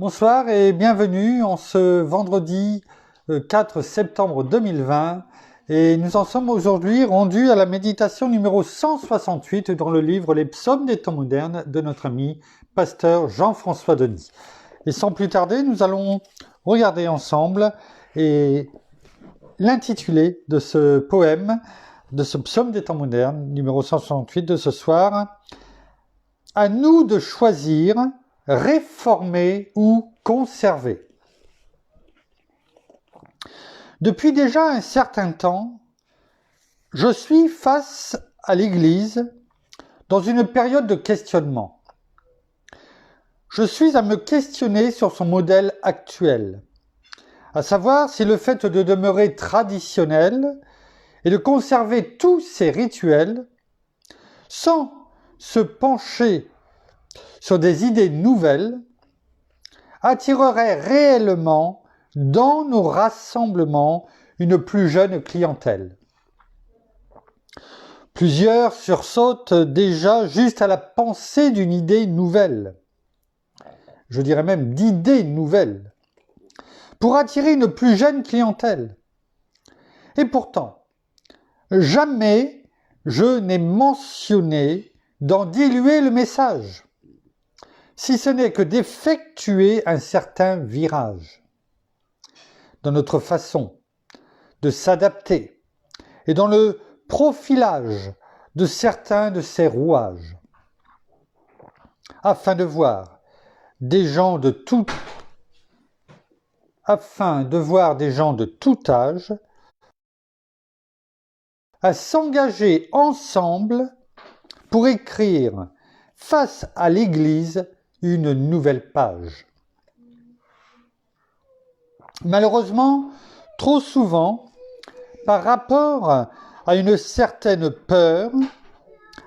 Bonsoir et bienvenue en ce vendredi 4 septembre 2020 et nous en sommes aujourd'hui rendus à la méditation numéro 168 dans le livre Les psaumes des temps modernes de notre ami pasteur Jean-François Denis. Et sans plus tarder, nous allons regarder ensemble et l'intitulé de ce poème, de ce psaume des temps modernes numéro 168 de ce soir. À nous de choisir réformer ou conserver. Depuis déjà un certain temps, je suis face à l'Église dans une période de questionnement. Je suis à me questionner sur son modèle actuel, à savoir si le fait de demeurer traditionnel et de conserver tous ses rituels sans se pencher sur des idées nouvelles attirerait réellement dans nos rassemblements une plus jeune clientèle. Plusieurs sursautent déjà juste à la pensée d'une idée nouvelle, je dirais même d'idées nouvelles, pour attirer une plus jeune clientèle. Et pourtant, jamais je n'ai mentionné d'en diluer le message, si ce n'est que d'effectuer un certain virage dans notre façon de s'adapter et dans le profilage de certains de ces rouages, afin de voir des gens de tout âge à s'engager ensemble pour écrire face à l'Église une nouvelle page. Malheureusement, trop souvent, par rapport à une certaine peur,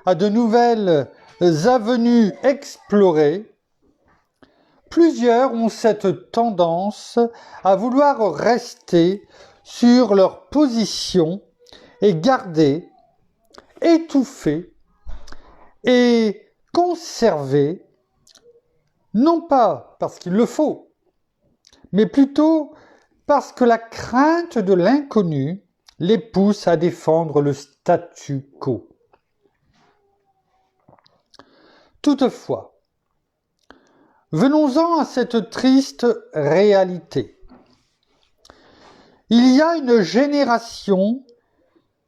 à de nouvelles avenues explorées, plusieurs ont cette tendance à vouloir rester sur leur position et garder, étouffer et conserver, non pas parce qu'il le faut, mais plutôt parce que la crainte de l'inconnu les pousse à défendre le statu quo. Toutefois, venons-en à cette triste réalité. Il y a une génération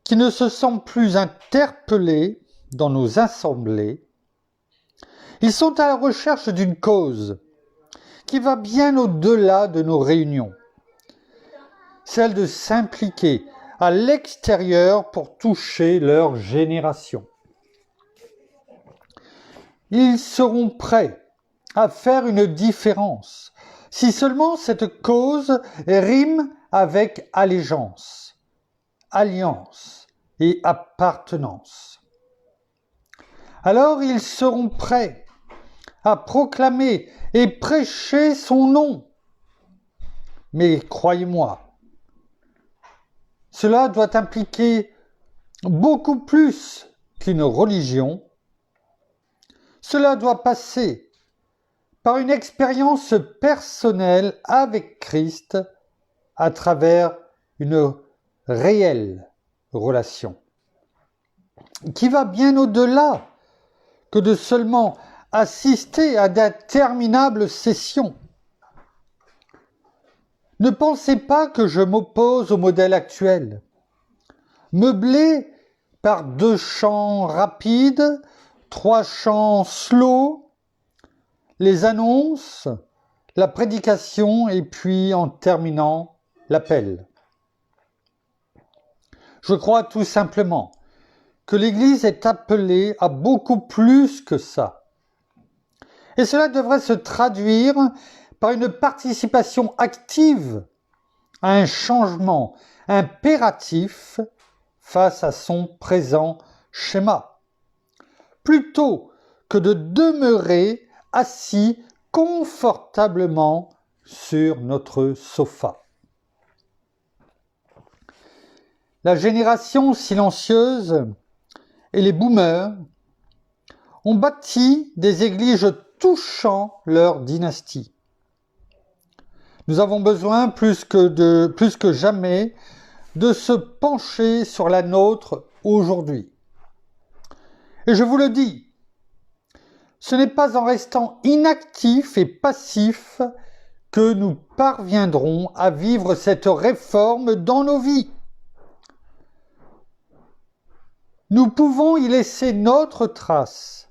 qui ne se sent plus interpellée dans nos assemblées. Ils sont à la recherche d'une cause qui va bien au-delà de nos réunions, celle de s'impliquer à l'extérieur pour toucher leur génération. Ils seront prêts à faire une différence si seulement cette cause rime avec allégeance, alliance et appartenance. Alors ils seront prêts à proclamer et prêcher son nom. Mais croyez-moi, cela doit impliquer beaucoup plus qu'une religion. Cela doit passer par une expérience personnelle avec Christ à travers une réelle relation qui va bien au-delà que de seulement assister à d'interminables sessions. Ne pensez pas que je m'oppose au modèle actuel, meublé par 2 chants rapides, 3 chants slow, les annonces, la prédication et puis en terminant, l'appel. Je crois tout simplement que l'Église est appelée à beaucoup plus que ça. Et cela devrait se traduire par une participation active à un changement impératif face à son présent schéma, plutôt que de demeurer assis confortablement sur notre sofa. La génération silencieuse et les boomers ont bâti des églises touchant leur dynastie. Nous avons besoin plus que jamais de se pencher sur la nôtre aujourd'hui. Et je vous le dis, ce n'est pas en restant inactifs et passifs que nous parviendrons à vivre cette réforme dans nos vies. Nous pouvons y laisser notre trace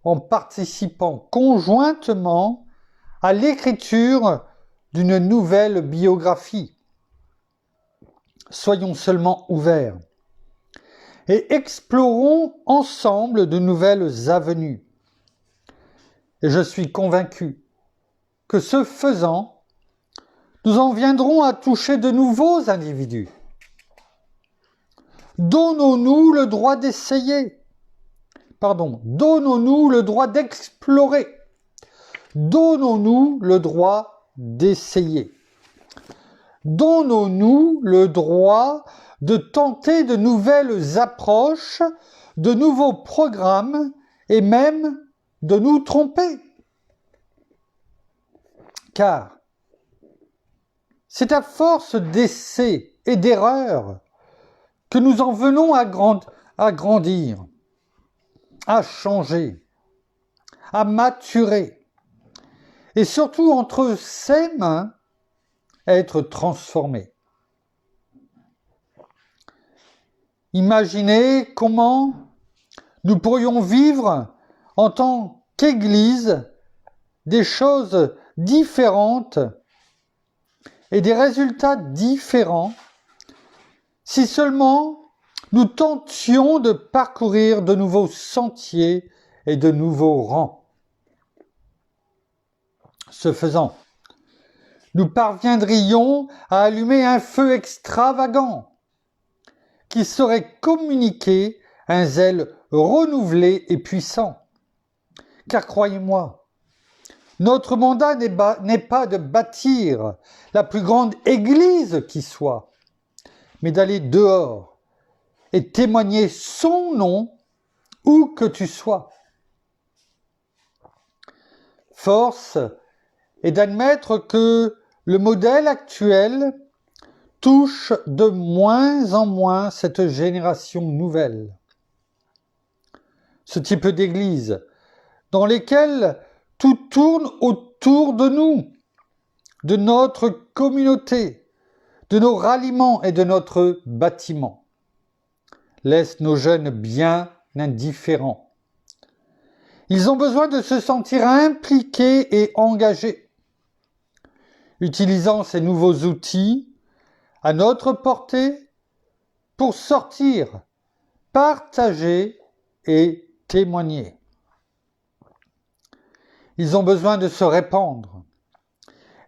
en participant conjointement à l'écriture d'une nouvelle biographie. Soyons seulement ouverts et explorons ensemble de nouvelles avenues. Et je suis convaincu que ce faisant, nous en viendrons à toucher de nouveaux individus. Donnons-nous le droit d'essayer. Donnons-nous le droit d'explorer. Donnons-nous le droit d'essayer. Donnons-nous le droit de tenter de nouvelles approches, de nouveaux programmes et même de nous tromper. Car c'est à force d'essais et d'erreurs que nous en venons à grandir, à changer, à maturer, et surtout entre ses mains, à être transformés. Imaginez comment nous pourrions vivre en tant qu'Église des choses différentes et des résultats différents si seulement nous tentions de parcourir de nouveaux sentiers et de nouveaux rangs. Ce faisant, nous parviendrions à allumer un feu extravagant qui serait communiqué un zèle renouvelé et puissant. Car croyez-moi, notre mandat n'est pas de bâtir la plus grande église qui soit, mais d'aller dehors et témoigner son nom où que tu sois. Force est d'admettre que le modèle actuel touche de moins en moins cette génération nouvelle. Ce type d'église dans lesquelles tout tourne autour de nous, de notre communauté, de nos ralliements et de notre bâtiment, laisse nos jeunes bien indifférents. Ils ont besoin de se sentir impliqués et engagés. Utilisant ces nouveaux outils à notre portée pour sortir, partager et témoigner. Ils ont besoin de se répandre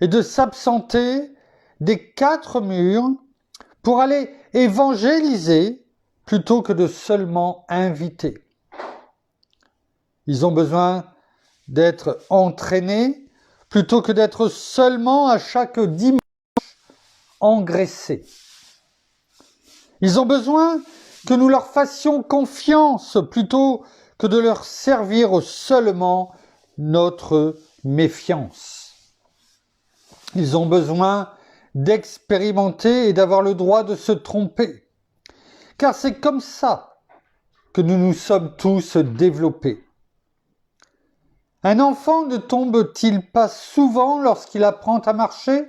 et de s'absenter des 4 murs pour aller évangéliser plutôt que de seulement inviter. Ils ont besoin d'être entraînés plutôt que d'être seulement à chaque dimanche engraissés. Ils ont besoin que nous leur fassions confiance plutôt que de leur servir seulement notre méfiance. Ils ont besoin d'expérimenter et d'avoir le droit de se tromper, car c'est comme ça que nous nous sommes tous développés. Un enfant ne tombe-t-il pas souvent lorsqu'il apprend à marcher ?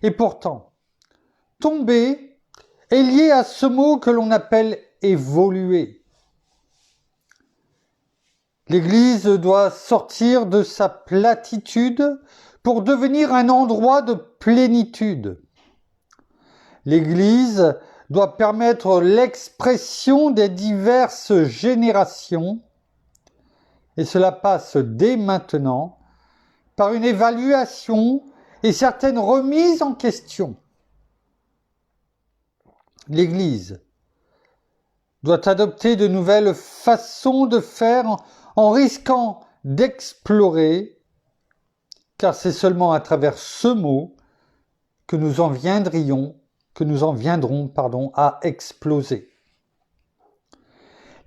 Et pourtant, tomber est lié à ce mot que l'on appelle évoluer. L'Église doit sortir de sa platitude pour devenir un endroit de plénitude. L'Église doit permettre l'expression des diverses générations, et cela passe dès maintenant par une évaluation et certaines remises en question. L'Église doit adopter de nouvelles façons de faire en risquant d'explorer, car c'est seulement à travers ce mot que nous en viendrons à exploser.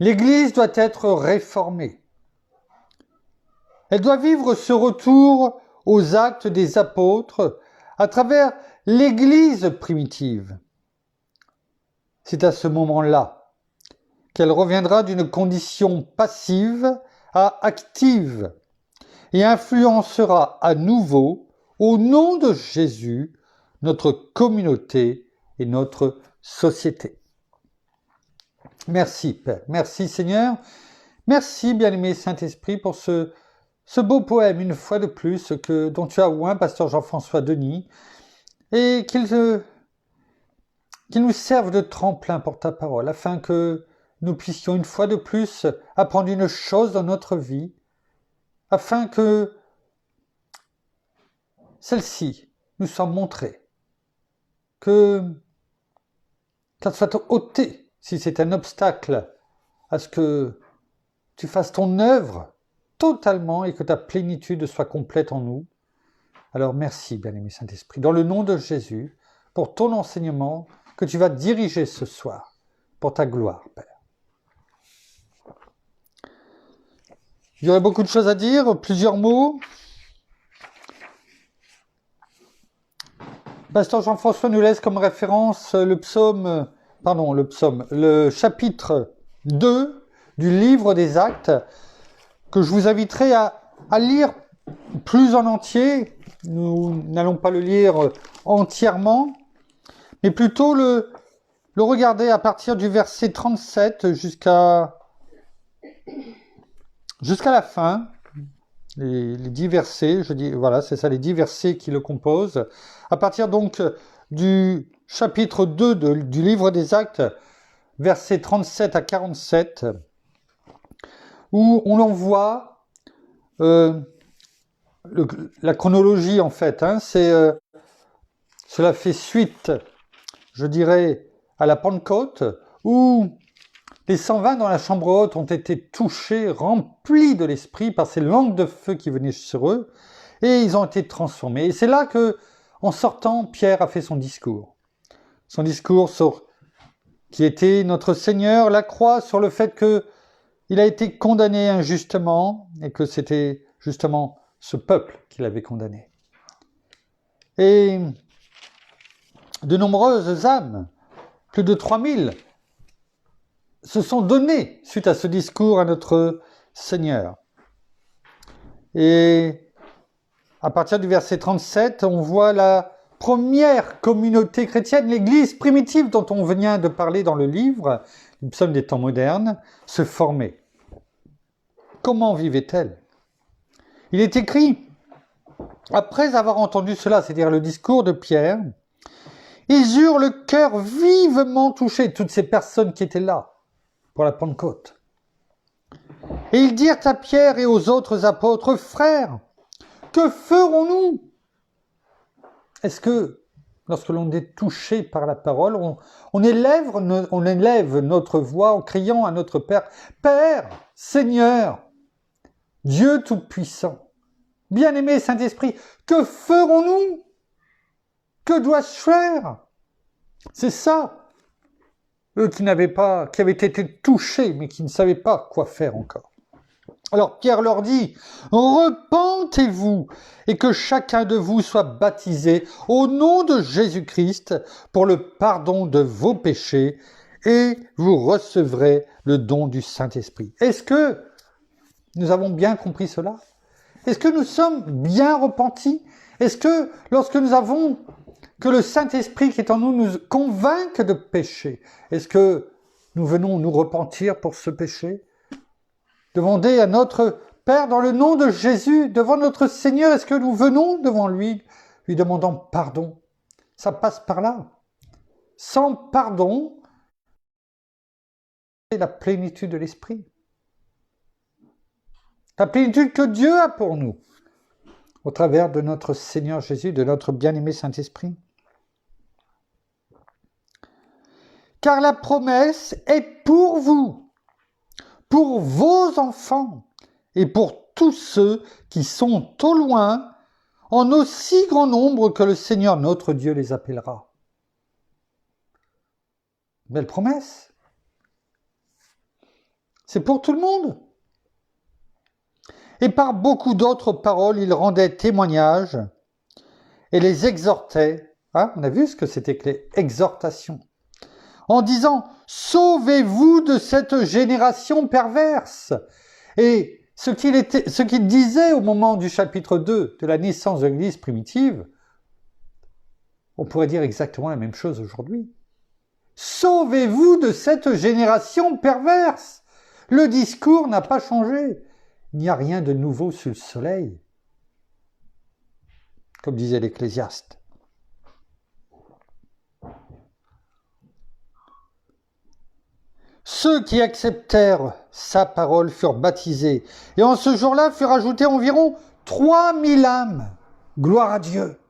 L'Église doit être réformée. Elle doit vivre ce retour aux actes des apôtres, à travers l'Église primitive. C'est à ce moment-là qu'elle reviendra d'une condition passive à active et influencera à nouveau, au nom de Jésus, notre communauté et notre société. Merci Père, merci Seigneur, merci bien-aimé Saint-Esprit pour ce beau poème, une fois de plus, dont tu as oint, pasteur Jean-François Denis, et qu'il nous serve de tremplin pour ta parole, afin que nous puissions une fois de plus apprendre une chose dans notre vie, afin que celle-ci nous soit montrée, qu'elle soit ôtée, si c'est un obstacle à ce que tu fasses ton œuvre totalement et que ta plénitude soit complète en nous. Alors merci, bien-aimé Saint-Esprit, dans le nom de Jésus, pour ton enseignement que tu vas diriger ce soir, pour ta gloire, Père. Il y aurait beaucoup de choses à dire, plusieurs mots. Pasteur Jean-François nous laisse comme référence le chapitre 2 du livre des Actes, que je vous inviterai à lire plus en entier. Nous n'allons pas le lire entièrement, mais plutôt le regarder à partir du verset 37 jusqu'à la fin. Les 10 versets, c'est ça, les 10 versets qui le composent. À partir donc du chapitre 2 du livre des Actes, versets 37 à 47, où on en voit la chronologie en fait. Cela fait suite, je dirais, à la Pentecôte, où les 120 dans la chambre haute ont été touchés, remplis de l'Esprit par ces langues de feu qui venaient sur eux, et ils ont été transformés. Et c'est là que, en sortant, Pierre a fait son discours. Son discours qui était notre Seigneur, la croix, sur le fait qu'il a été condamné injustement, et que c'était justement ce peuple qui l'avait condamné. Et de nombreuses âmes, plus de 3000, se sont donnés suite à ce discours à notre Seigneur. Et à partir du verset 37, on voit la première communauté chrétienne, l'Église primitive dont on vient de parler dans le livre, le psaume des temps modernes, se former. Comment vivait-elle ? Il est écrit, après avoir entendu cela, c'est-à-dire le discours de Pierre, ils eurent le cœur vivement touché, toutes ces personnes qui étaient là pour la Pentecôte. Et ils dirent à Pierre et aux autres apôtres, frères, que ferons-nous ? Est-ce que, lorsque l'on est touché par la parole, on élève notre voix en criant à notre Père, Père, Seigneur, Dieu Tout-Puissant, bien-aimé Saint-Esprit, que ferons-nous ? Que dois-je faire ? C'est ça. Eux qui avaient été touchés, mais qui ne savaient pas quoi faire encore. Alors Pierre leur dit, repentez-vous et que chacun de vous soit baptisé au nom de Jésus-Christ pour le pardon de vos péchés et vous recevrez le don du Saint-Esprit. Est-ce que nous avons bien compris cela ? Est-ce que nous sommes bien repentis ? Est-ce que lorsque nous avons que le Saint-Esprit qui est en nous nous convainque de péché, est-ce que nous venons nous repentir pour ce péché ? Demander à notre Père dans le nom de Jésus, devant notre Seigneur, est-ce que nous venons devant lui, lui demandant pardon ? Ça passe par là. Sans pardon, c'est la plénitude de l'Esprit. La plénitude que Dieu a pour nous, au travers de notre Seigneur Jésus, de notre bien-aimé Saint-Esprit. Car la promesse est pour vous, pour vos enfants et pour tous ceux qui sont au loin, en aussi grand nombre que le Seigneur notre Dieu les appellera. Belle promesse. C'est pour tout le monde. Et par beaucoup d'autres paroles, il rendait témoignage et les exhortait. Hein, on a vu ce que c'était que les exhortations. En disant, sauvez-vous de cette génération perverse. Et ce qu'il disait au moment du chapitre 2 de la naissance de l'Église primitive, on pourrait dire exactement la même chose aujourd'hui. Sauvez-vous de cette génération perverse. Le discours n'a pas changé. Il n'y a rien de nouveau sous le soleil, comme disait l'Ecclésiaste. Ceux qui acceptèrent sa parole furent baptisés, et en ce jour-là furent ajoutés environ 3000 âmes. Gloire à Dieu.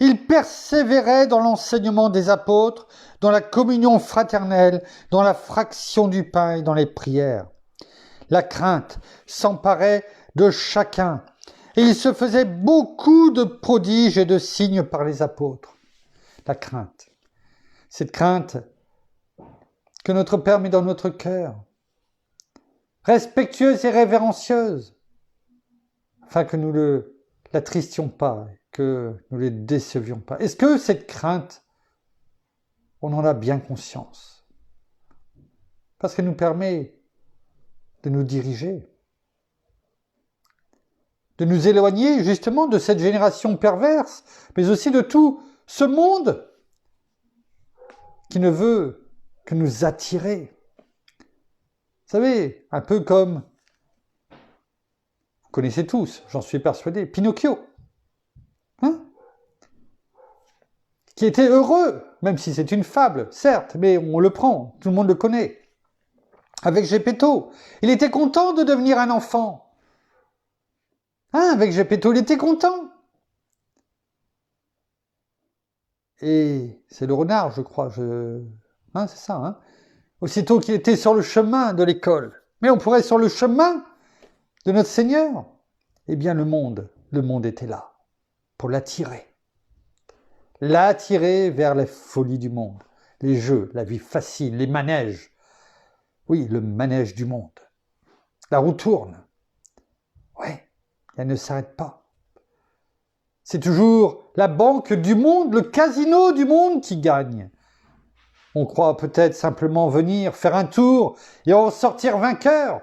Ils persévéraient dans l'enseignement des apôtres, dans la communion fraternelle, dans la fraction du pain et dans les prières. La crainte s'emparait de chacun, et il se faisait beaucoup de prodiges et de signes par les apôtres. La crainte. Cette crainte que notre Père met dans notre cœur, respectueuse et révérencieuse, afin que nous ne l'attristions pas, que nous ne les décevions pas. Est-ce que cette crainte, on en a bien conscience? Parce qu'elle nous permet de nous diriger, de nous éloigner justement de cette génération perverse, mais aussi de tout ce monde qui ne veut que nous attirer. Vous savez, un peu comme, vous connaissez tous, j'en suis persuadé, Pinocchio, hein, qui était heureux, même si c'est une fable, certes, mais on le prend, tout le monde le connaît. Avec Geppetto, il était content de devenir un enfant. Hein, avec Geppetto, il était content. Et c'est le renard, je crois, hein, c'est ça, hein. Aussitôt qu'il était sur le chemin de l'école, mais on pourrait sur le chemin de notre Seigneur, eh bien le monde était là pour l'attirer vers les folies du monde, les jeux, la vie facile, les manèges. Oui, le manège du monde. La roue tourne. Oui, elle ne s'arrête pas. C'est toujours la banque du monde, le casino du monde qui gagne. On croit peut-être simplement venir faire un tour et en sortir vainqueur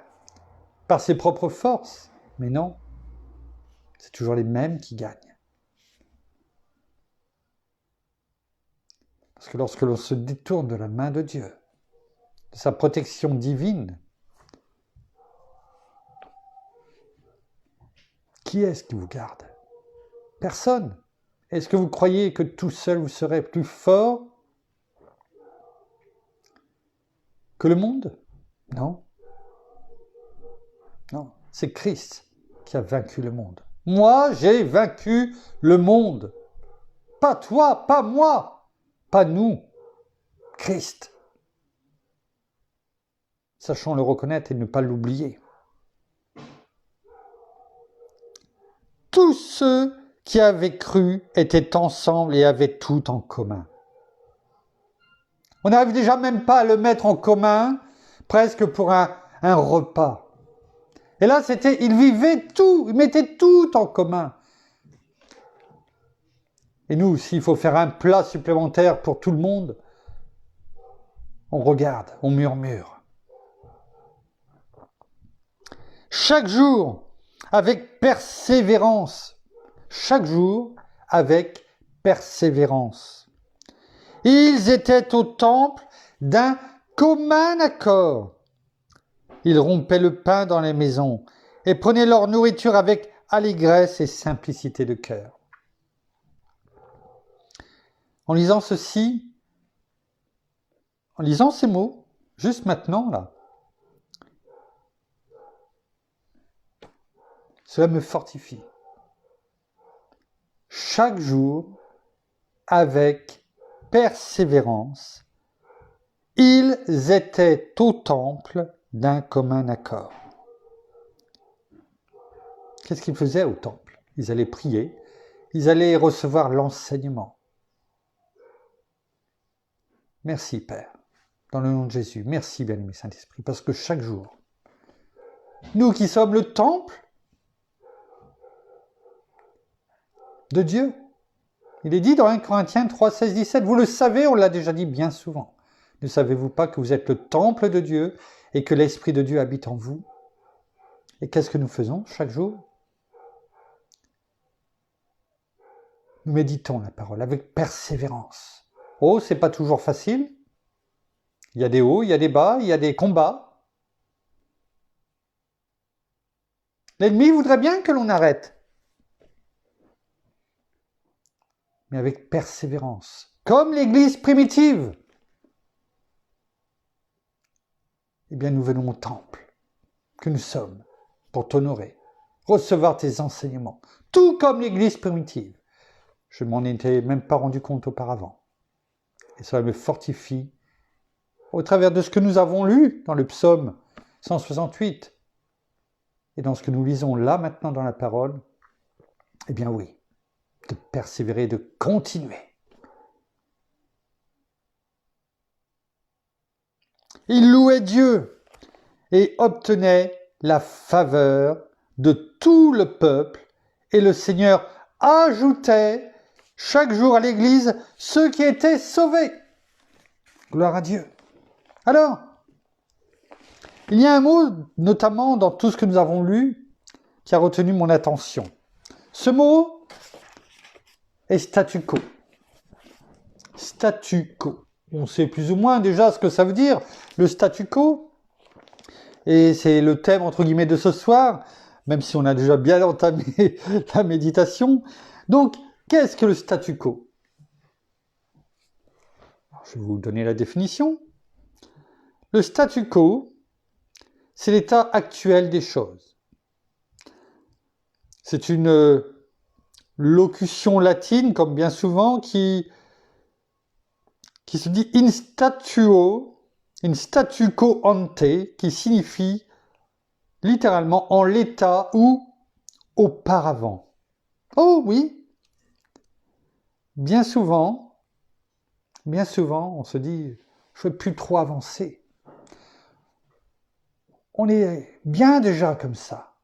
par ses propres forces. Mais non, c'est toujours les mêmes qui gagnent. Parce que lorsque l'on se détourne de la main de Dieu, de sa protection divine, qui est-ce qui vous garde? Personne. Est-ce que vous croyez que tout seul vous serez plus fort que le monde? Non. Non, c'est Christ qui a vaincu le monde. Moi, j'ai vaincu le monde. Pas toi, pas moi, pas nous. Christ. Sachons le reconnaître et ne pas l'oublier. Tous ceux qui avaient cru étaient ensemble et avaient tout en commun. On n'arrive déjà même pas à le mettre en commun, presque pour un repas. Et là, ils vivaient tout, ils mettaient tout en commun. Et nous, s'il faut faire un plat supplémentaire pour tout le monde, on regarde, on murmure. Chaque jour, avec persévérance. Chaque jour, avec persévérance. Ils étaient au temple d'un commun accord. Ils rompaient le pain dans les maisons et prenaient leur nourriture avec allégresse et simplicité de cœur. En lisant ceci, en lisant ces mots, juste maintenant, là, cela me fortifie. Chaque jour, avec persévérance, ils étaient au temple d'un commun accord. Qu'est-ce qu'ils faisaient au temple? Ils allaient prier, ils allaient recevoir l'enseignement. Merci Père, dans le nom de Jésus. Merci bien-aimé Saint-Esprit, parce que chaque jour, nous qui sommes le temple de Dieu. Il est dit dans 1 Corinthiens 3, 16, 17, vous le savez, on l'a déjà dit bien souvent. Ne savez-vous pas que vous êtes le temple de Dieu et que l'Esprit de Dieu habite en vous? Et qu'est-ce que nous faisons chaque jour? Nous méditons la parole avec persévérance. Oh, c'est pas toujours facile. Il y a des hauts, il y a des bas, il y a des combats. L'ennemi voudrait bien que l'on arrête. Mais avec persévérance. Comme l'Église primitive. Eh bien, nous venons au temple que nous sommes pour t'honorer, recevoir tes enseignements. Tout comme l'Église primitive. Je ne m'en étais même pas rendu compte auparavant. Et cela me fortifie au travers de ce que nous avons lu dans le psaume 168 et dans ce que nous lisons là maintenant dans la parole. Eh bien oui, de persévérer, de continuer. Il louait Dieu et obtenait la faveur de tout le peuple et le Seigneur ajoutait chaque jour à l'Église ceux qui étaient sauvés. Gloire à Dieu. Alors, il y a un mot, notamment dans tout ce que nous avons lu, qui a retenu mon attention. Ce mot est statu quo. Statu quo. On sait plus ou moins déjà ce que ça veut dire, le statu quo. Et c'est le thème, entre guillemets, de ce soir, même si on a déjà bien entamé la méditation. Donc, qu'est-ce que le statu quo? Je vais vous donner la définition. Le statu quo, c'est l'état actuel des choses. C'est une locution latine, comme bien souvent, qui se dit in statu quo ante, qui signifie littéralement en l'état ou auparavant. Oh oui, bien souvent, on se dit, je ne veux plus trop avancer. On est bien déjà comme ça.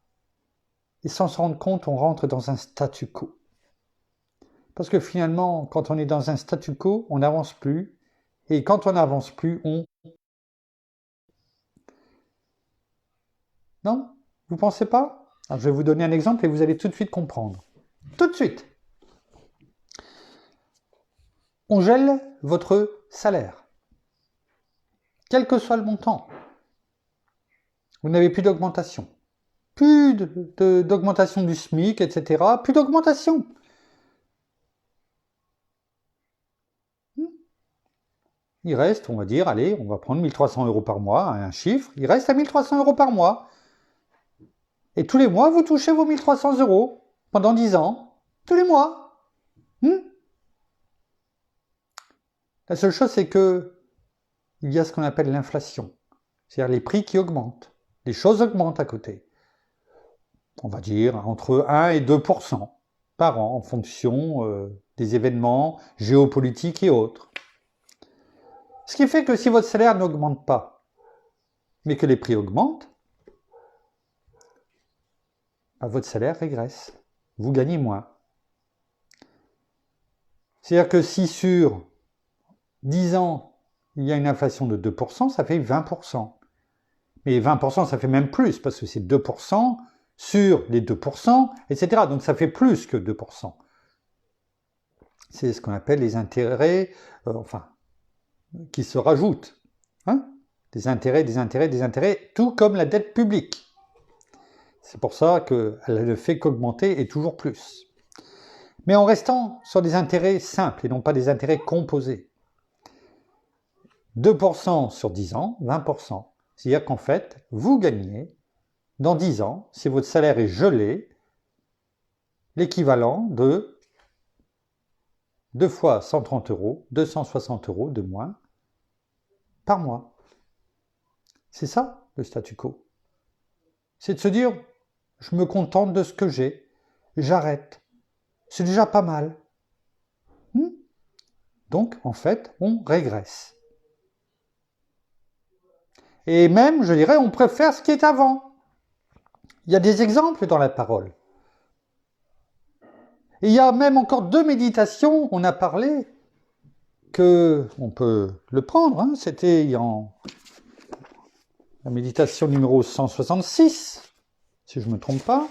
Et sans se rendre compte, on rentre dans un statu quo. Parce que finalement, quand on est dans un statu quo, on n'avance plus. Et quand on n'avance plus, on... Non? Vous ne pensez pas? Alors, je vais vous donner un exemple et vous allez tout de suite comprendre. Tout de suite. On gèle votre salaire. Quel que soit le montant. Vous n'avez plus d'augmentation. Plus d'augmentation du SMIC, etc. Plus d'augmentation. Il reste, on va dire, allez, on va prendre 1 300 € par mois, un chiffre, il reste à 1 300 € par mois. Et tous les mois, vous touchez vos 1 300 € pendant 10 ans, tous les mois. La seule chose, c'est que il y a ce qu'on appelle l'inflation, c'est-à-dire les prix qui augmentent, les choses augmentent à côté. On va dire entre 1 et 2% par an en fonction des événements géopolitiques et autres. Ce qui fait que si votre salaire n'augmente pas, mais que les prix augmentent, votre salaire régresse. Vous gagnez moins. C'est-à-dire que si sur 10 ans, il y a une inflation de 2%, ça fait 20%. Mais 20%, ça fait même plus, parce que c'est 2% sur les 2%, etc. Donc ça fait plus que 2%. C'est ce qu'on appelle les intérêts, qui se rajoutent. Des intérêts, tout comme la dette publique. C'est pour ça qu'elle ne fait qu'augmenter et toujours plus. Mais en restant sur des intérêts simples et non pas des intérêts composés. 2% sur 10 ans, 20%. C'est-à-dire qu'en fait, vous gagnez, dans 10 ans, si votre salaire est gelé, l'équivalent de 2 fois 130 €, 260 € de moins par mois. C'est ça, le statu quo. C'est de se dire, je me contente de ce que j'ai, j'arrête. C'est déjà pas mal. Donc, en fait, on régresse. Et même, je dirais, on préfère ce qui est avant. Il y a des exemples dans la parole. Et il y a même encore 2 méditations, on a parlé, que on peut le prendre, hein, c'était en la méditation numéro 166, si je ne me trompe pas.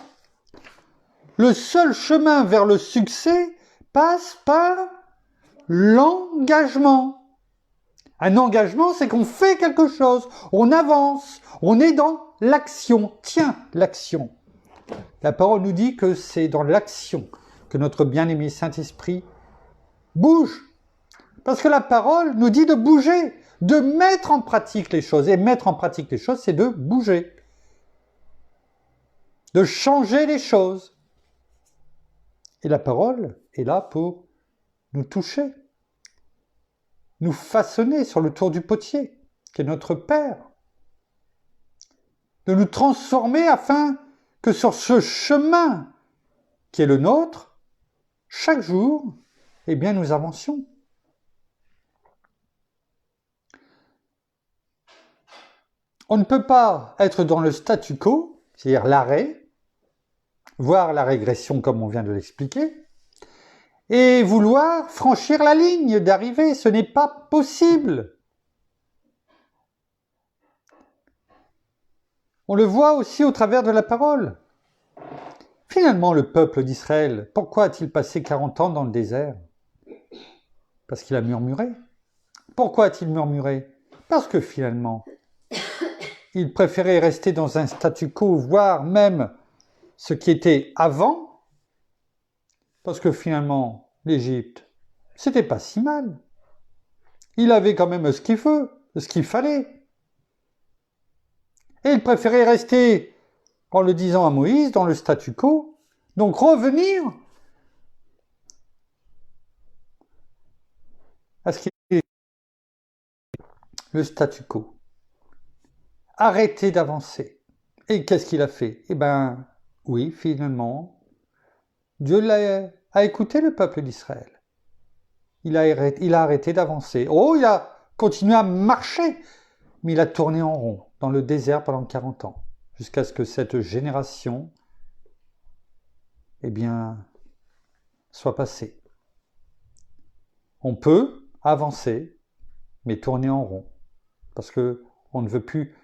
Le seul chemin vers le succès passe par l'engagement. Un engagement, c'est qu'on fait quelque chose, on avance, on est dans l'action. Tiens, l'action. La parole nous dit que c'est dans l'action que notre bien-aimé Saint-Esprit bouge. Parce que la parole nous dit de bouger, de mettre en pratique les choses. Et mettre en pratique les choses, c'est de bouger. De changer les choses. Et la parole est là pour nous toucher, nous façonner sur le tour du potier, qui est notre Père. De nous transformer afin que sur ce chemin qui est le nôtre, chaque jour, eh bien, nous avancions. On ne peut pas être dans le statu quo, c'est-à-dire l'arrêt, voire la régression comme on vient de l'expliquer, et vouloir franchir la ligne d'arrivée. Ce n'est pas possible. On le voit aussi au travers de la parole. Finalement, le peuple d'Israël, pourquoi a-t-il passé 40 ans dans le désert? Parce qu'il a murmuré. Pourquoi a-t-il murmuré? Parce que finalement, il préférait rester dans un statu quo, voire même ce qui était avant, parce que finalement, l'Égypte, c'était pas si mal. Il avait quand même ce qu'il veut, ce qu'il fallait. Et il préférait rester, en le disant à Moïse, dans le statu quo, donc revenir à ce qui est le statu quo. Arrêter d'avancer. Et qu'est-ce qu'il a fait? Eh bien, oui, finalement, Dieu a écouté le peuple d'Israël. Il a arrêté d'avancer. Oh, il a continué à marcher, mais il a tourné en rond dans le désert pendant 40 ans, jusqu'à ce que cette génération, eh bien, soit passée. On peut avancer, mais tourner en rond, parce que on ne veut plus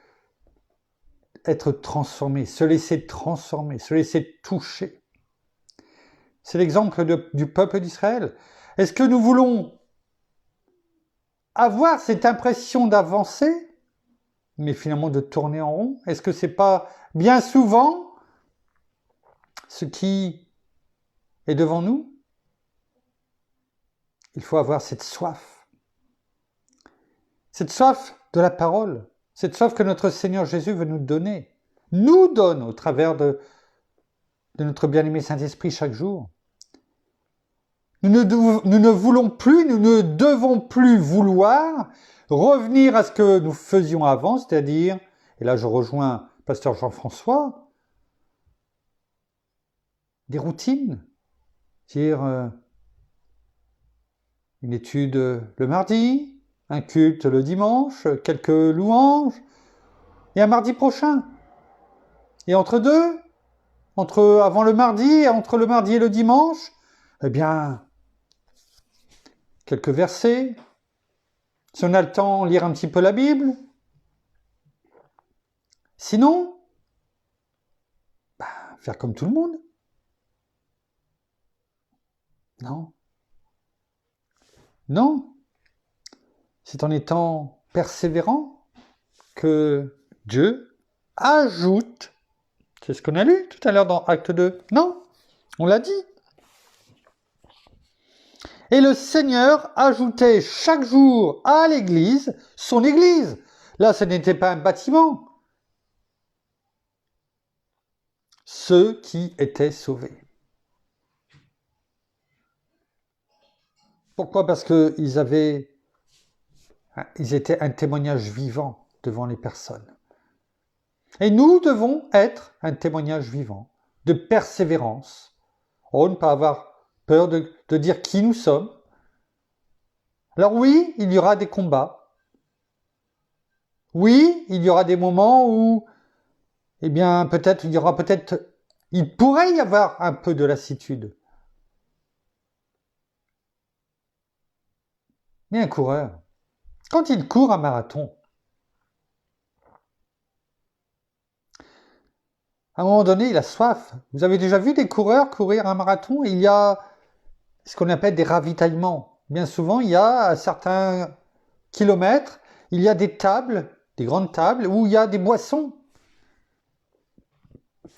être transformé, se laisser transformer, se laisser toucher. C'est l'exemple du peuple d'Israël. Est-ce que nous voulons avoir cette impression d'avancer, mais finalement de tourner en rond? Est-ce que c'est pas bien souvent ce qui est devant nous? Il faut avoir cette soif de la parole, cette soif que notre Seigneur Jésus veut nous donner, nous donne au travers de notre bien-aimé Saint-Esprit chaque jour. Nous ne voulons plus, nous ne devons plus vouloir revenir à ce que nous faisions avant, c'est-à-dire, et là je rejoins Pasteur Jean-François, des routines, c'est-à-dire une étude le mardi, un culte le dimanche, quelques louanges, et un mardi prochain. Et entre deux, avant le mardi, entre le mardi et le dimanche, eh bien, quelques versets. Si on a le temps, lire un petit peu la Bible. Sinon, faire comme tout le monde. Non. Non. C'est en étant persévérant que Dieu ajoute. C'est ce qu'on a lu tout à l'heure dans Acte 2. Non, on l'a dit. Et le Seigneur ajoutait chaque jour à l'Église son Église. Là, ce n'était pas un bâtiment. Ceux qui étaient sauvés. Pourquoi? Parce qu'ils étaient un témoignage vivant devant les personnes. Et nous devons être un témoignage vivant de persévérance. Ne pas avoir peur de dire qui nous sommes. Alors oui, il y aura des combats. Oui, il y aura des moments où eh bien, il pourrait y avoir un peu de lassitude. Mais un coureur, quand il court un marathon, à un moment donné, il a soif. Vous avez déjà vu des coureurs courir un marathon? Il y a ce qu'on appelle des ravitaillements. Bien souvent, il y a à certains kilomètres, il y a des tables, des grandes tables, où il y a des boissons,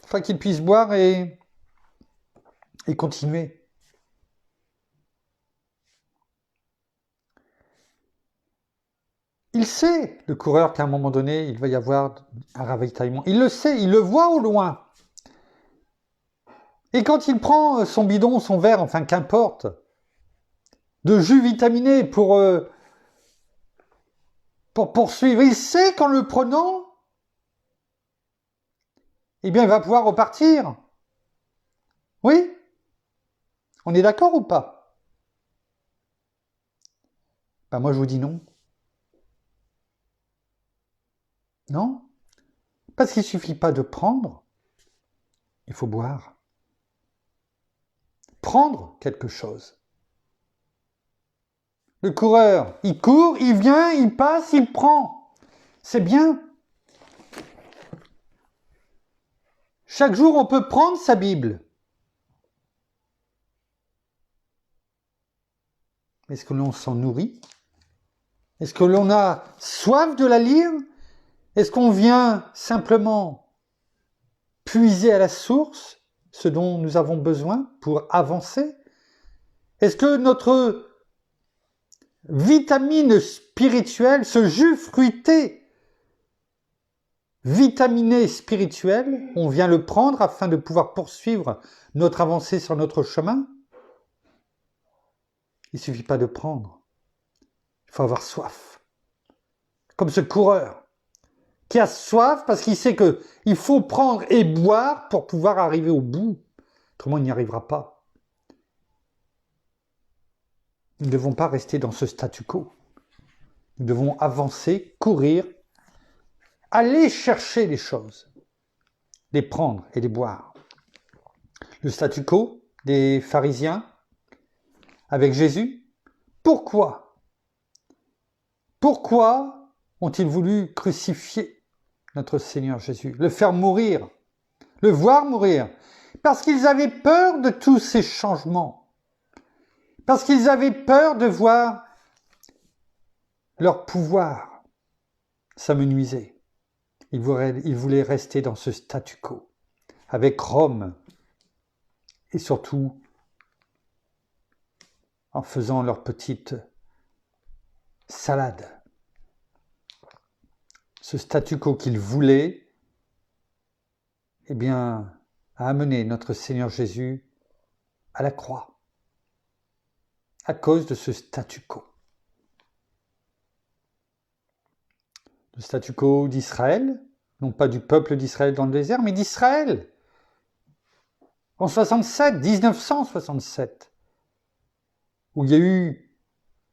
afin qu'ils puissent boire et continuer. Il sait, le coureur, qu'à un moment donné, il va y avoir un ravitaillement. Il le sait, il le voit au loin. Et quand il prend son bidon, son verre, enfin qu'importe, de jus vitaminé pour poursuivre, il sait qu'en le prenant, eh bien, il va pouvoir repartir. Oui? On est d'accord ou pas? Ben moi, je vous dis non. Non? Parce qu'il ne suffit pas de prendre, il faut boire. Prendre quelque chose. Le coureur, il court, il vient, il passe, il prend. C'est bien. Chaque jour, on peut prendre sa Bible. Est-ce que l'on s'en nourrit? Est-ce que l'on a soif de la lire? Est-ce qu'on vient simplement puiser à la source ce dont nous avons besoin pour avancer? Est-ce que notre vitamine spirituelle, ce jus fruité, vitaminé spirituel, on vient le prendre afin de pouvoir poursuivre notre avancée sur notre chemin? Il ne suffit pas de prendre. Il faut avoir soif. Comme ce coureur qui a soif parce qu'il sait qu'il faut prendre et boire pour pouvoir arriver au bout. Autrement, il n'y arrivera pas. Nous ne devons pas rester dans ce statu quo. Nous devons avancer, courir, aller chercher les choses, les prendre et les boire. Le statu quo des pharisiens avec Jésus. Pourquoi ont-ils voulu crucifier notre Seigneur Jésus, le faire mourir, le voir mourir? Parce qu'ils avaient peur de tous ces changements. Parce qu'ils avaient peur de voir leur pouvoir s'amenuiser. Ils voulaient rester dans ce statu quo, avec Rome, et surtout en faisant leur petite salade. Ce statu quo qu'ils voulaient, eh bien, a amené notre Seigneur Jésus à la croix, à cause de ce statu quo. Le statu quo d'Israël, non pas du peuple d'Israël dans le désert, mais d'Israël. En 1967, où il y a eu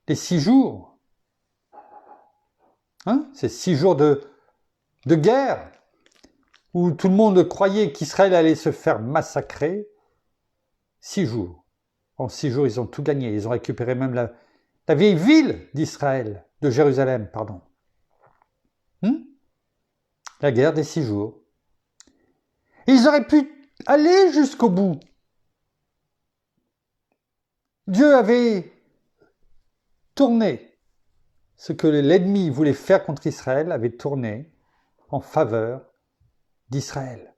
les 6 jours, ces 6 jours de guerre, où tout le monde croyait qu'Israël allait se faire massacrer. 6 jours. En 6 jours, ils ont tout gagné. Ils ont récupéré même la vieille ville d'Israël, de Jérusalem, pardon. La guerre des 6 jours. Et ils auraient pu aller jusqu'au bout. Dieu avait tourné ce que l'ennemi voulait faire contre Israël, avait tourné en faveur d'Israël.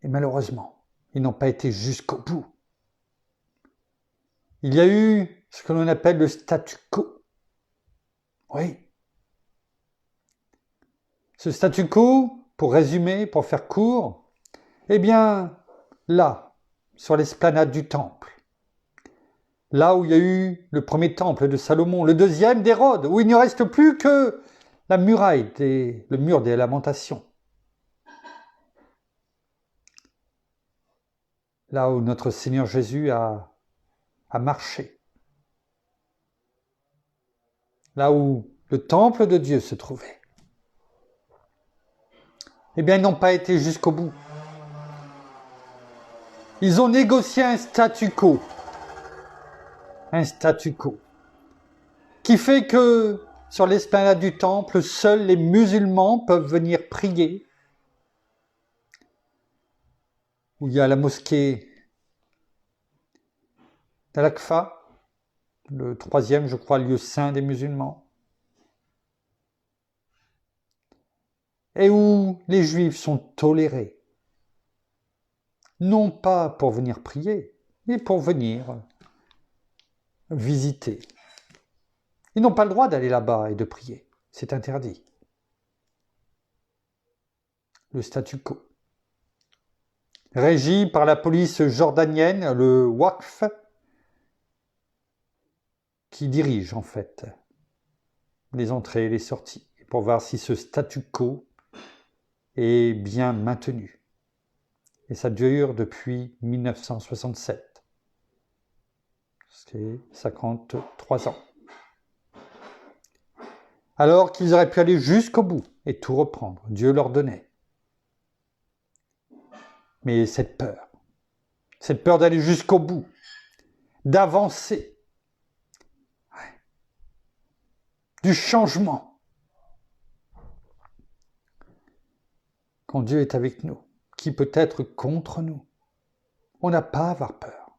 Et malheureusement, ils n'ont pas été jusqu'au bout. Il y a eu ce que l'on appelle le statu quo. Oui. Ce statu quo, pour résumer, pour faire court, eh bien, là, sur l'esplanade du temple, là où il y a eu le premier temple de Salomon, le deuxième d'Hérode, où il ne reste plus que la muraille, le mur des lamentations. Là où notre Seigneur Jésus a marché. Là où le temple de Dieu se trouvait. eh bien, ils n'ont pas été jusqu'au bout. Ils ont négocié un statu quo. Un statu quo. Qui fait que, sur l'esplanade du temple, seuls les musulmans peuvent venir prier. Où il y a la mosquée d'Al-Aqsa, le 3e, je crois, lieu saint des musulmans. Et où les juifs sont tolérés. Non pas pour venir prier, mais pour venir visiter. Ils n'ont pas le droit d'aller là-bas et de prier. C'est interdit. Le statu quo. Régi par la police jordanienne, le Waqf, qui dirige en fait les entrées et les sorties, pour voir si ce statu quo est bien maintenu. Et ça dure depuis 1967. C'est 53 ans. Alors qu'ils auraient pu aller jusqu'au bout et tout reprendre. Dieu leur donnait. Mais cette peur d'aller jusqu'au bout, d'avancer, du changement. Quand Dieu est avec nous, qui peut être contre nous? On n'a pas à avoir peur.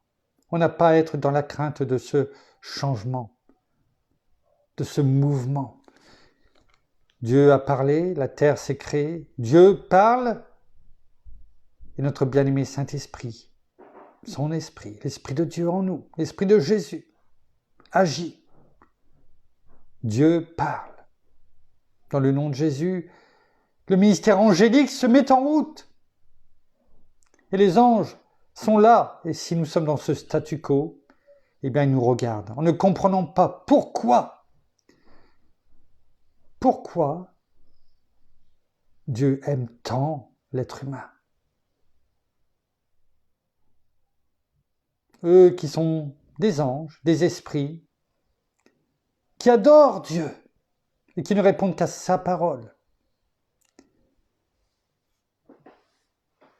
On n'a pas à être dans la crainte de ce changement, de ce mouvement. Dieu a parlé, la terre s'est créée. Dieu parle, et notre bien-aimé Saint-Esprit, son esprit, l'Esprit de Dieu en nous, l'Esprit de Jésus, agit. Dieu parle. Dans le nom de Jésus, le ministère angélique se met en route. Et les anges sont là. Et si nous sommes dans ce statu quo, eh bien, ils nous regardent en ne comprenant pas pourquoi Dieu aime tant l'être humain. Eux qui sont des anges, des esprits, qui adorent Dieu et qui ne répondent qu'à sa parole.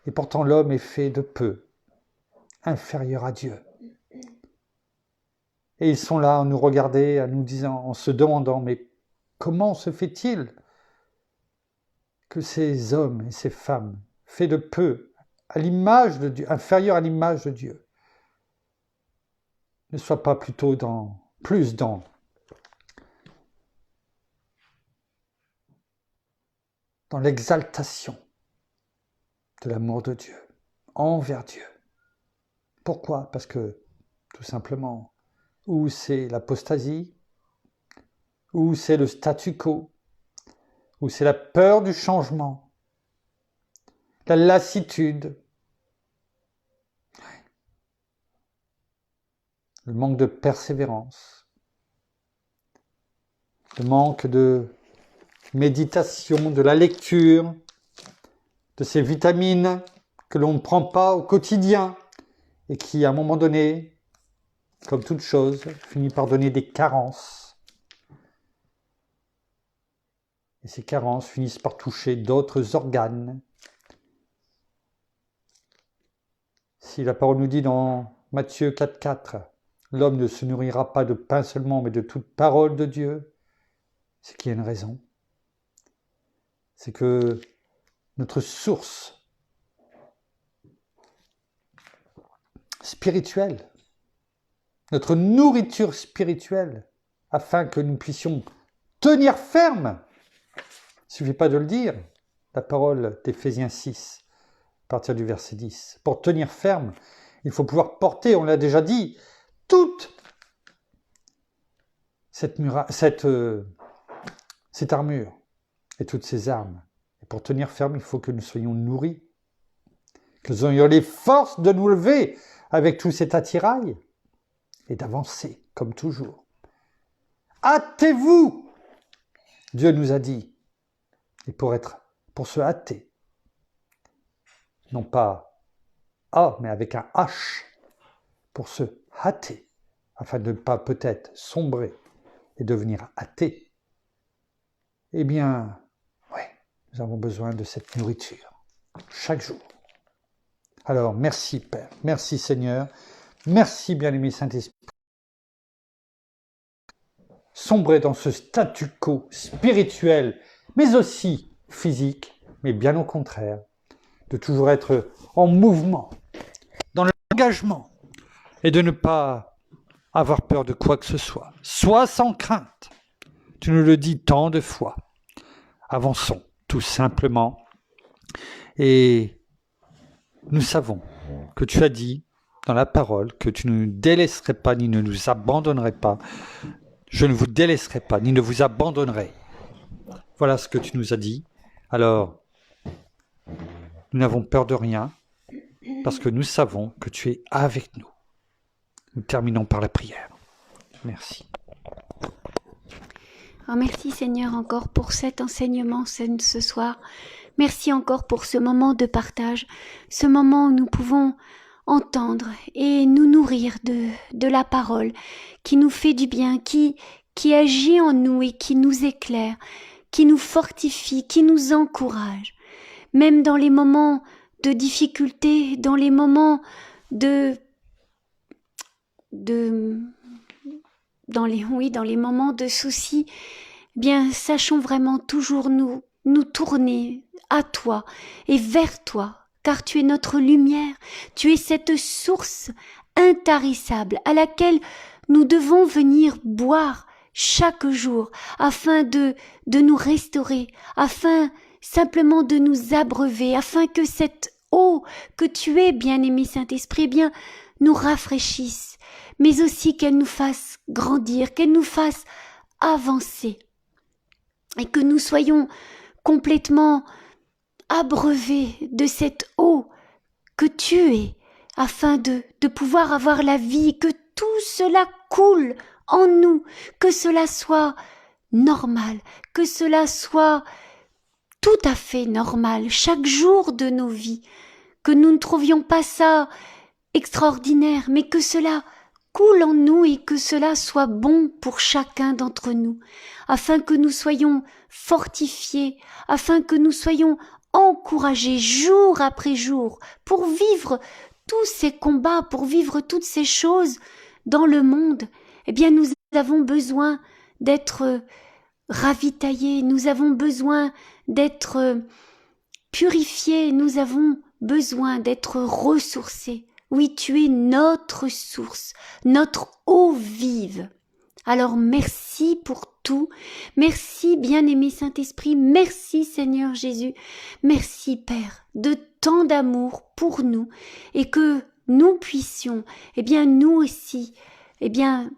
Et pourtant l'homme est fait de peu, inférieur à Dieu. Et ils sont là à nous regarder, à nous disant, en se demandant, mais comment se fait-il que ces hommes et ces femmes, faits de peu, à l'image de Dieu, inférieurs à l'image de Dieu, ne soient pas plutôt plus dans l'exaltation de l'amour de Dieu, envers Dieu. Pourquoi? Parce que, tout simplement, ou c'est l'apostasie, ou c'est le statu quo, ou c'est la peur du changement, la lassitude, le manque de persévérance, le manque de méditation, de la lecture, de ces vitamines que l'on ne prend pas au quotidien et qui, à un moment donné, comme toute chose, finit par donner des carences. Et ces carences finissent par toucher d'autres organes. Si la parole nous dit dans Matthieu 4,4, l'homme ne se nourrira pas de pain seulement, mais de toute parole de Dieu, c'est qu'il y a une raison. C'est que notre source spirituelle, notre nourriture spirituelle, afin que nous puissions tenir ferme, il ne suffit pas de le dire, la parole d'Éphésiens 6, à partir du verset 10. Pour tenir ferme, il faut pouvoir porter, on l'a déjà dit, toute cette armure et toutes ces armes. Et pour tenir ferme, il faut que nous soyons nourris, que nous ayons les forces de nous lever avec tout cet attirail et d'avancer, comme toujours. Hâtez-vous, Dieu nous a dit. Et pour se hâter, non pas A, mais avec un H, pour se hâter, afin de ne pas peut-être sombrer et devenir athée, eh bien, Nous avons besoin de cette nourriture, chaque jour. Alors, merci Père, merci Seigneur, merci bien-aimé Saint-Esprit. Sombrer dans ce statu quo spirituel, mais aussi physique, mais bien au contraire, de toujours être en mouvement, dans l'engagement, et de ne pas avoir peur de quoi que ce soit. Sois sans crainte. Tu nous le dis tant de fois. Avançons, tout simplement. Et nous savons que tu as dit dans la parole que tu ne nous délaisserais pas ni ne nous abandonnerais pas. Je ne vous délaisserai pas ni ne vous abandonnerai. Voilà ce que tu nous as dit. Alors, nous n'avons peur de rien parce que nous savons que tu es avec nous. Nous terminons par la prière. Merci. Oh, merci Seigneur encore pour cet enseignement ce soir. Merci encore pour ce moment de partage, ce moment où nous pouvons entendre et nous nourrir de la parole qui nous fait du bien, qui agit en nous et qui nous éclaire, qui nous fortifie, qui nous encourage. Même dans les moments de difficulté, dans les moments dans les moments de soucis, bien, sachons vraiment toujours nous tourner à toi et vers toi, car tu es notre lumière, tu es cette source intarissable à laquelle nous devons venir boire chaque jour afin de nous restaurer, afin simplement de nous abreuver, afin que cette eau que tu es, bien-aimé Saint-Esprit, eh bien, nous rafraîchisse, mais aussi qu'elle nous fasse grandir, qu'elle nous fasse avancer, et que nous soyons complètement abreuvés de cette eau que tu es, afin de pouvoir avoir la vie, que tout cela coule en nous, que cela soit normal, que cela soit tout à fait normal, chaque jour de nos vies, que nous ne trouvions pas ça extraordinaire, mais que cela coule en nous et que cela soit bon pour chacun d'entre nous, afin que nous soyons fortifiés, afin que nous soyons encouragés jour après jour pour vivre tous ces combats, pour vivre toutes ces choses dans le monde. Eh bien, nous avons besoin d'être ravitaillés, nous avons besoin d'être purifiés, nous avons besoin d'être ressourcés. Oui, tu es notre source, notre eau vive. Alors merci pour tout. Merci, bien-aimé Saint-Esprit. Merci, Seigneur Jésus. Merci, Père, de tant d'amour pour nous et que nous puissions, eh bien, nous aussi, eh bien,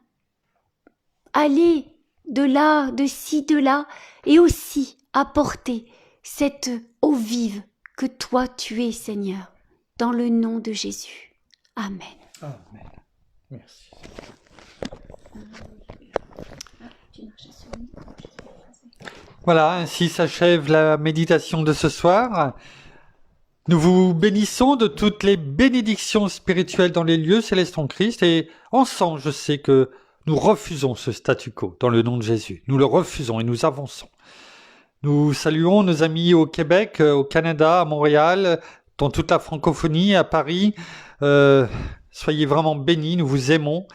aller de là, de ci, de là, et aussi apporter cette eau vive que toi tu es, Seigneur, dans le nom de Jésus. Amen. Amen. Merci. Voilà, ainsi s'achève la méditation de ce soir. Nous vous bénissons de toutes les bénédictions spirituelles dans les lieux célestes en Christ et ensemble, je sais que nous refusons ce statu quo dans le nom de Jésus. Nous le refusons et nous avançons. Nous saluons nos amis au Québec, au Canada, à Montréal, dans toute la francophonie, à Paris. Soyez vraiment bénis, nous vous aimons.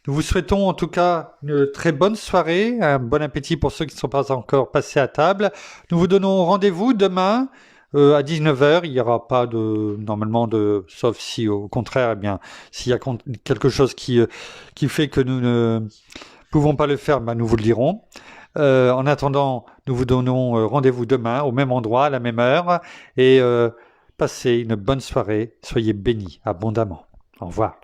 Nous vous souhaitons en tout cas une très bonne soirée, un bon appétit pour ceux qui ne sont pas encore passés à table. Nous vous donnons rendez-vous demain à 19h. Il n'y aura pas sauf si au contraire, eh bien, s'il y a quelque chose qui fait que nous ne pouvons pas le faire, nous vous le dirons. En attendant, nous vous donnons rendez-vous demain au même endroit, à la même heure, et passez une bonne soirée. Soyez bénis abondamment. Au revoir.